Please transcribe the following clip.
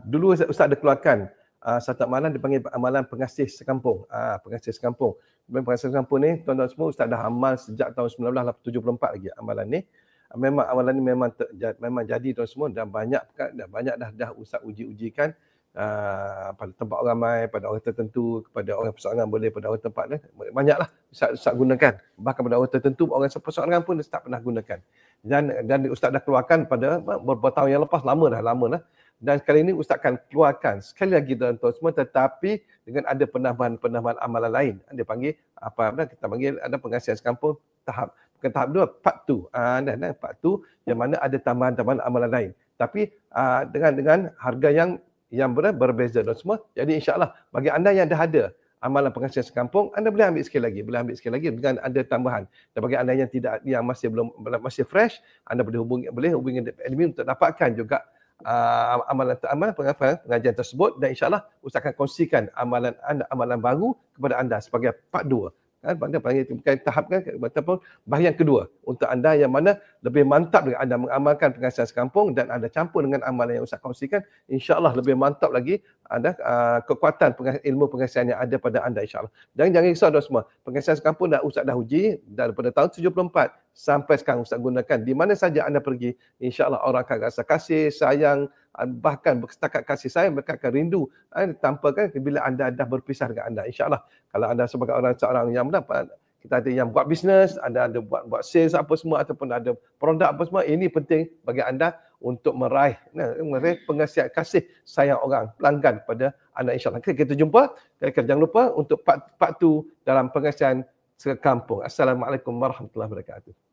Dulu Ustaz ada keluarkan satu amalan dipanggil amalan pengasih sekampung. Pengasih sekampung. Pengasih sekampung ni tuan-tuan semua Ustaz dah amal sejak tahun 1974 lagi amalan ni. Memang amalan ni memang jadi tuan semua dan banyak dah Ustaz uji-ujikan pada tempat orang ramai, pada orang tertentu, kepada orang persoalan boleh, pada orang tempat ni banyaklah Ustaz gunakan. Bahkan pada orang tertentu, orang persoalan pun Ustaz pernah gunakan. Dan Ustaz dah keluarkan pada beberapa tahun yang lepas, lama dah. Dan kali ini Ustaz akan keluarkan sekali lagi tuan-tuan semua, tetapi dengan ada penambahan amalan lain. Dia panggil kita panggil ada pengasihan sekampung bukan tahap 2, part 2. Part 2 yang mana ada tambahan amalan lain. Tapi dengan harga yang berbeza tuan semua. Jadi insya-Allah bagi anda yang dah ada amalan pengasihan sekampung, anda boleh ambil sekali lagi dengan ada tambahan. Dan bagi anda yang masih fresh, anda boleh hubungi admin untuk dapatkan juga amalan pengajian tersebut, dan insya-Allah Ustaz akan kongsikan amalan baru kepada anda sebagai part 2. Anda panggil bukan tahap ataupun bahagian kedua untuk anda yang mana lebih mantap dengan anda mengamalkan pengasihan sekampung dan anda campur dengan amalan yang Ustaz kongsikan, insya-Allah lebih mantap lagi ada kekuatan ilmu pengasihan yang ada pada anda, insya-Allah. Dan jangan risau semua, pengasihan sekampung Ustaz dah uji daripada tahun 74 sampai sekarang Ustaz gunakan. Di mana saja anda pergi, insya-Allah orang akan rasa kasih, sayang, bahkan setakat kasih sayang mereka akan rindu tanpa bila anda dah berpisah dengan anda, insya-Allah. Kalau anda sebagai seorang yang kita ada yang buat bisnes, ada buat sales apa semua, ataupun ada produk apa semua, ini penting bagi anda untuk meraih pengasihan kasih sayang orang pelanggan pada anda, insya-Allah. Kita jumpa. Jangan lupa untuk part 2 dalam pengasihan sekampung. Assalamualaikum warahmatullahi wabarakatuh.